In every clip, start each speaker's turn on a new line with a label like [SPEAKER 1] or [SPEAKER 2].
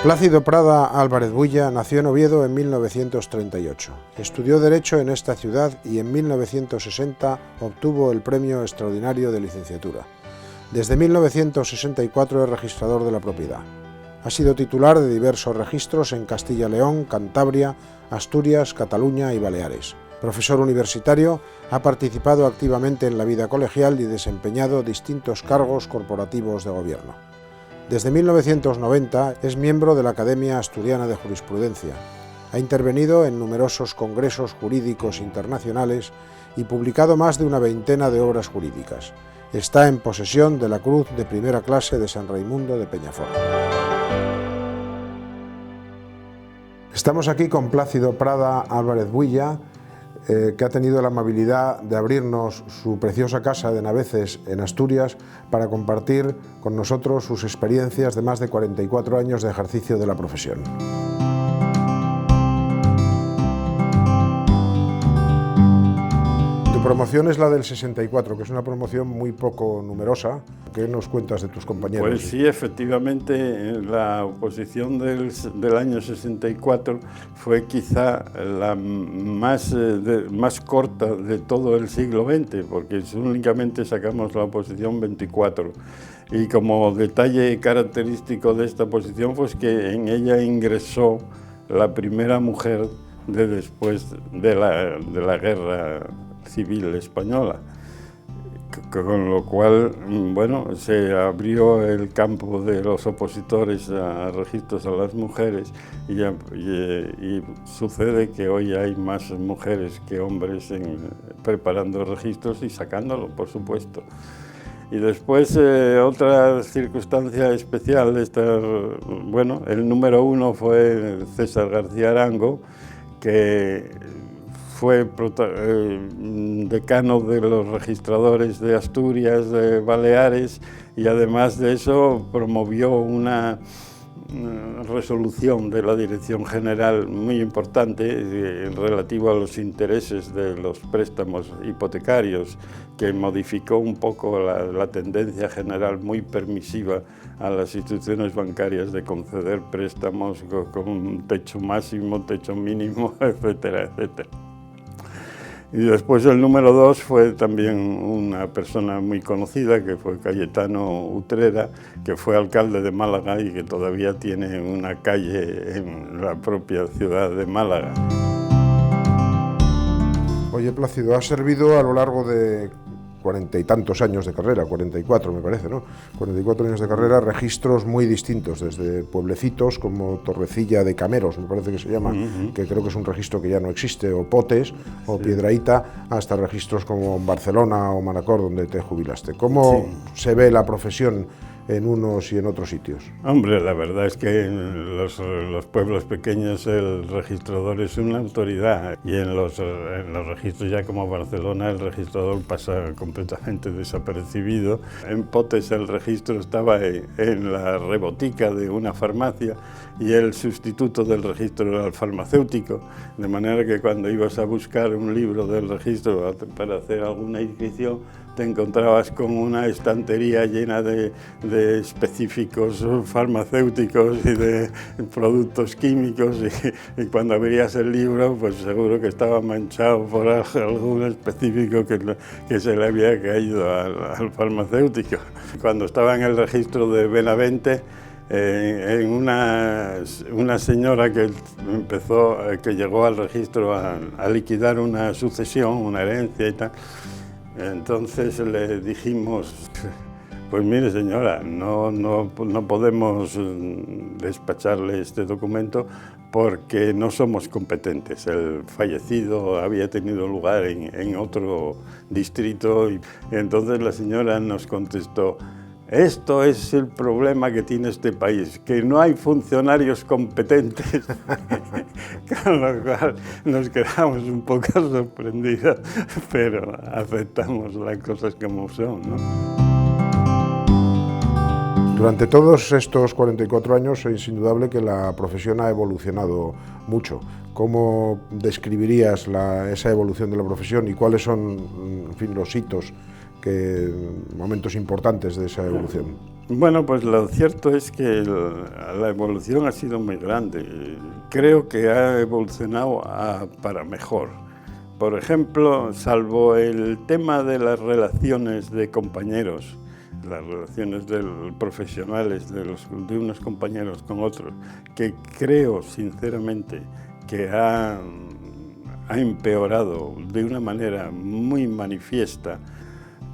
[SPEAKER 1] Plácido Prada Álvarez Builla nació en Oviedo en 1938. Estudió Derecho en esta ciudad y en 1960 obtuvo el Premio Extraordinario de Licenciatura. Desde 1964 es registrador de la propiedad. Ha sido titular de diversos registros en Castilla-León, Cantabria, Asturias, Cataluña y Baleares. Profesor universitario, ha participado activamente en la vida colegial y desempeñado distintos cargos corporativos de gobierno. Desde 1990 es miembro de la Academia Asturiana de Jurisprudencia. Ha intervenido en numerosos congresos jurídicos internacionales y publicado más de una veintena de obras jurídicas. Está en posesión de la Cruz de Primera Clase de San Raimundo de Peñafort. Estamos aquí con Plácido Prada Álvarez Builla, que ha tenido la amabilidad de abrirnos su preciosa casa de Naveces en Asturias para compartir con nosotros sus experiencias de más de 44 años de ejercicio de la profesión. Tu promoción es la del 64, que es una promoción muy poco numerosa. ¿Qué nos cuentas de tus compañeros?
[SPEAKER 2] Pues sí, efectivamente, la oposición del año 64 fue quizá la más corta de todo el siglo XX, porque únicamente sacamos la oposición 24. Y como detalle característico de esta oposición, pues que en ella ingresó la primera mujer después de la Guerra Civil Española, con lo cual, bueno, se abrió el campo de los opositores a registros a las mujeres y sucede que hoy hay más mujeres que hombres preparando registros y sacándolos, por supuesto. Y después, otra circunstancia especial, bueno, el número uno fue César García Arango, que fue decano de los registradores de Asturias, de Baleares, y además de eso promovió una resolución de la Dirección General muy importante relativa a los intereses de los préstamos hipotecarios, que modificó un poco la tendencia general muy permisiva a las instituciones bancarias de conceder préstamos con un techo máximo, techo mínimo, etcétera, etcétera. Y después el número 2 fue también una persona muy conocida, que fue Cayetano Utrera, que fue alcalde de Málaga y que todavía tiene una calle en la propia ciudad de Málaga.
[SPEAKER 1] Oye, Plácido, has servido a lo largo de 40 y tantos años de carrera, 44 me parece, ¿no? 44 años de carrera, registros muy distintos, desde pueblecitos como Torrecilla de Cameros, me parece que se llama, que creo que es un registro que ya no existe, o Potes, o Piedrahita, hasta registros como Barcelona o Manacor, donde te jubilaste. ¿Cómo se ve la profesión en unos y en otros sitios?
[SPEAKER 2] Hombre, la verdad es que en los pueblos pequeños el registrador es una autoridad, y en los registros ya como Barcelona el registrador pasa completamente desapercibido. En Potes el registro estaba en la rebotica de una farmacia y el sustituto del registro era el farmacéutico, de manera que cuando ibas a buscar un libro del registro para hacer alguna inscripción, te encontrabas con una estantería llena de específicos farmacéuticos y de productos químicos, y cuando abrías el libro, pues seguro que estaba manchado por algún específico que se le había caído al farmacéutico. Cuando estaba en el registro de Benavente, en una señora que llegó al registro a liquidar una sucesión, una herencia y tal. Entonces le dijimos, pues mire señora, no podemos despacharle este documento porque no somos competentes. El fallecido había tenido lugar en otro distrito, y entonces la señora nos contestó: esto es el problema que tiene este país, que no hay funcionarios competentes. Con lo cual nos quedamos un poco sorprendidos, pero aceptamos las cosas como son, ¿no?
[SPEAKER 1] Durante todos estos 44 años es indudable que la profesión ha evolucionado mucho. ¿Cómo describirías esa evolución de la profesión y cuáles son, en fin, los hitos momentos importantes de esa evolución.
[SPEAKER 2] Bueno, pues lo cierto es que la evolución ha sido muy grande. Creo que ha evolucionado para mejor. Por ejemplo, salvo el tema de las relaciones de compañeros, las relaciones profesionales de unos compañeros con otros, que creo sinceramente que ha empeorado de una manera muy manifiesta,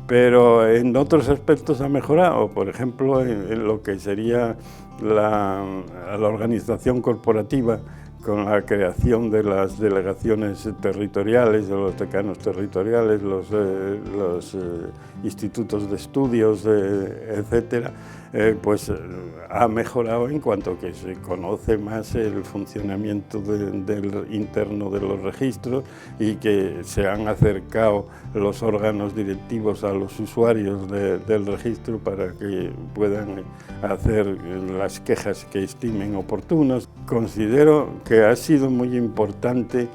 [SPEAKER 2] pero en otros aspectos ha mejorado. Por ejemplo, en lo que sería la organización corporativa, con la creación de las delegaciones territoriales, de los decanos territoriales, los institutos de estudios, etcétera, pues ha mejorado en cuanto que se conoce más el funcionamiento interno de los registros y que se han acercado los órganos directivos a los usuarios del registro para que puedan hacer las quejas que estimen oportunas. Considero que ha sido muy importante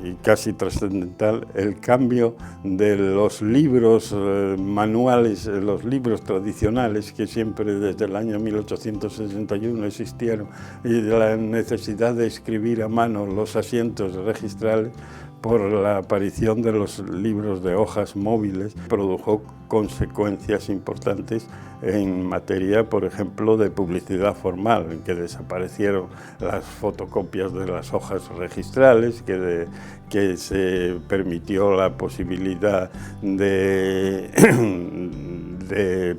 [SPEAKER 2] y casi trascendental el cambio de los libros manuales, los libros tradicionales que siempre desde el año 1861 existieron, y de la necesidad de escribir a mano los asientos registrales, por la aparición de los libros de hojas móviles, produjo consecuencias importantes en materia, por ejemplo, de publicidad formal, en que desaparecieron las fotocopias de las hojas registrales, que se permitió la posibilidad de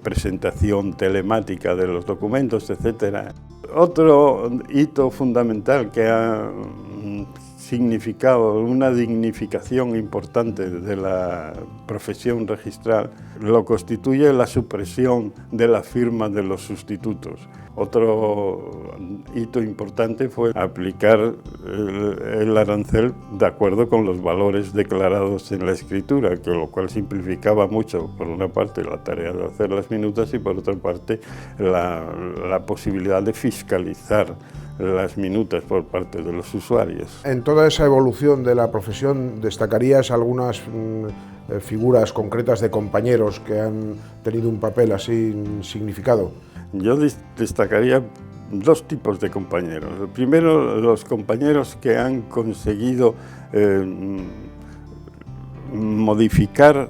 [SPEAKER 2] presentación telemática de los documentos, etc. Otro hito fundamental que ha significado una dignificación importante de la profesión registral lo constituye la supresión de la firma de los sustitutos. Otro hito importante fue aplicar el arancel de acuerdo con los valores declarados en la escritura, lo cual simplificaba mucho, por una parte, la tarea de hacer las minutas y por otra parte la posibilidad de fiscalizar las minutas por parte de los usuarios.
[SPEAKER 1] En toda esa evolución de la profesión, ¿destacarías algunas figuras concretas de compañeros que han tenido un papel así significado?
[SPEAKER 2] Yo destacaría dos tipos de compañeros. El primero, los compañeros que han conseguido modificar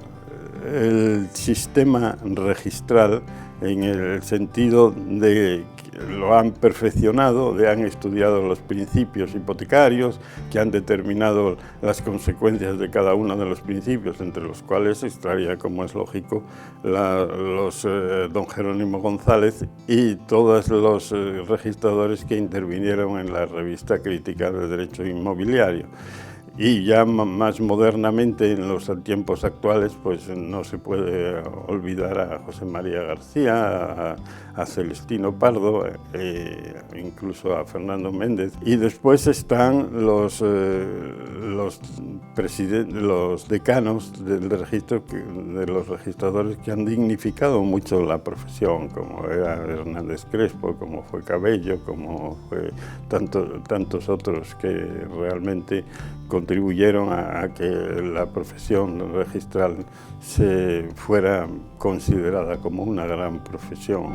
[SPEAKER 2] el sistema registral en el sentido de que lo han perfeccionado, han estudiado los principios hipotecarios, que han determinado las consecuencias de cada uno de los principios, entre los cuales estaría, como es lógico, don Jerónimo González y todos los registradores que intervinieron en la revista Crítica de Derecho Inmobiliario. Y ya más modernamente, en los tiempos actuales, pues no se puede olvidar a José María García, a Celestino Pardo, incluso a Fernando Méndez. Y después están los decanos del registro, de los registradores, que han dignificado mucho la profesión, como era Hernández Crespo, como fue Cabello, como fue tantos otros que realmente contribuyeron a que la profesión registral se fuera considerada como una gran profesión.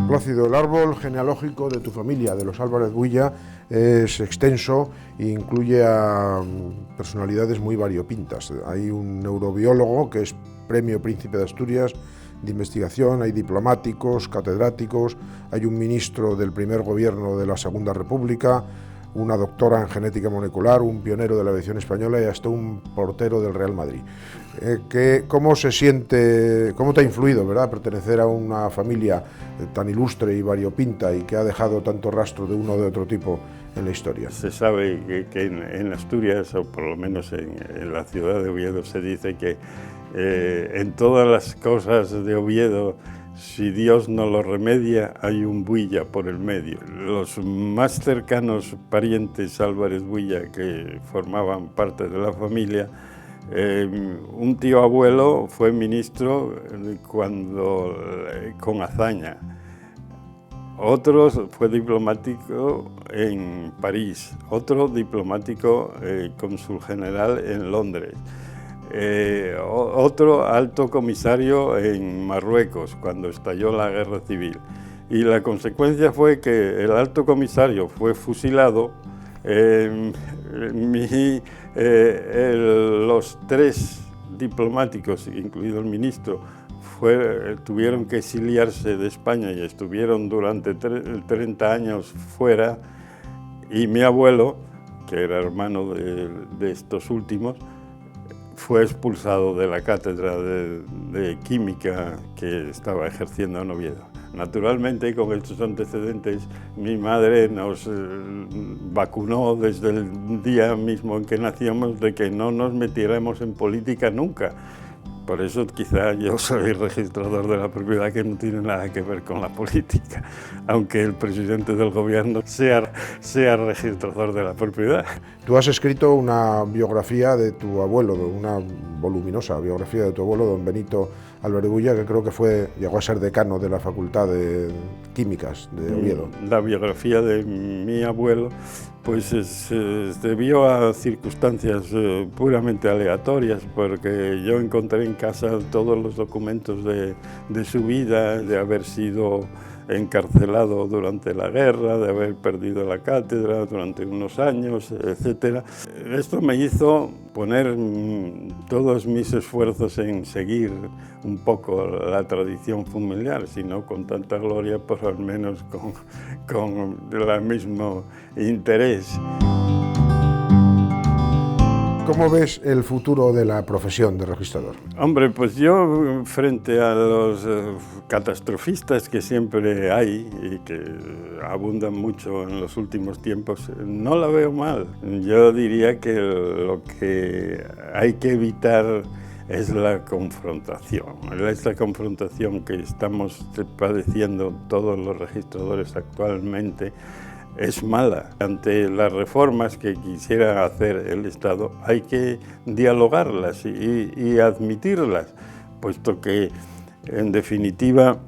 [SPEAKER 1] Plácido, el árbol genealógico de tu familia, de los Álvarez Builla, es extenso e incluye a personalidades muy variopintas. Hay un neurobiólogo que es Premio Príncipe de Asturias de investigación, hay diplomáticos, catedráticos, hay un ministro del primer gobierno de la Segunda República, una doctora en genética molecular, un pionero de la aviación española y hasta un portero del Real Madrid. ¿Cómo se siente, cómo te ha influido, verdad, pertenecer a una familia tan ilustre y variopinta y que ha dejado tanto rastro de uno o de otro tipo en la historia?
[SPEAKER 2] Se sabe que en Asturias, o por lo menos en la ciudad de Oviedo, se dice que en todas las cosas de Oviedo, si Dios no lo remedia, hay un Builla por el medio. Los más cercanos parientes Álvarez Builla, que formaban parte de la familia, un tío abuelo fue ministro con Azaña. Otro fue diplomático en París, otro diplomático cónsul general en Londres, otro alto comisario en Marruecos cuando estalló la guerra civil. Y la consecuencia fue que el alto comisario fue fusilado, los 3 diplomáticos, incluido el ministro, tuvieron que exiliarse de España y estuvieron durante 30 años fuera, y mi abuelo, que era hermano de estos últimos, fue expulsado de la cátedra de química que estaba ejerciendo en Oviedo. Naturalmente, con estos antecedentes, mi madre nos vacunó desde el día mismo en que nacíamos de que no nos metiéramos en política nunca. Por eso quizá yo soy registrador de la propiedad, que no tiene nada que ver con la política, aunque el presidente del gobierno sea registrador de la propiedad.
[SPEAKER 1] Tú has escrito una biografía de tu abuelo, una voluminosa biografía de tu abuelo, don Benito Alberebulla, que creo que llegó a ser decano de la Facultad de Químicas de Oviedo.
[SPEAKER 2] La biografía de mi abuelo pues se debió a circunstancias puramente aleatorias, porque yo encontré en casa todos los documentos de su vida, de haber sido encarcelado durante la guerra, de haber perdido la cátedra durante unos años, etc. Esto me hizo poner todos mis esfuerzos en seguir un poco la tradición familiar, si no con tanta gloria, pues al menos con el mismo interés.
[SPEAKER 1] ¿Cómo ves el futuro de la profesión de registrador?
[SPEAKER 2] Hombre, pues yo, frente a los catastrofistas que siempre hay y que abundan mucho en los últimos tiempos, no la veo mal. Yo diría que lo que hay que evitar es la confrontación. Esta confrontación que estamos padeciendo todos los registradores actualmente es mala. Ante las reformas que quisiera hacer el Estado hay que dialogarlas y admitirlas, puesto que, en definitiva,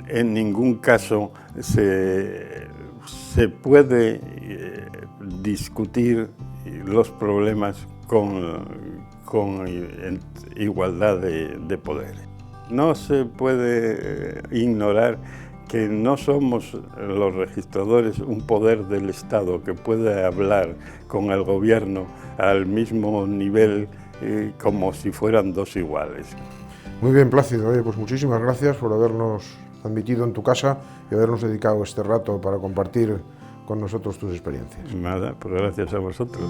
[SPEAKER 2] en ningún caso se puede discutir los problemas con igualdad de poderes. No se puede ignorar que no somos los registradores un poder del Estado que puede hablar con el gobierno al mismo nivel como si fueran dos iguales.
[SPEAKER 1] Muy bien, Plácido. Oye, pues muchísimas gracias por habernos admitido en tu casa y habernos dedicado este rato para compartir con nosotros tus experiencias.
[SPEAKER 2] Nada, pues gracias a vosotros.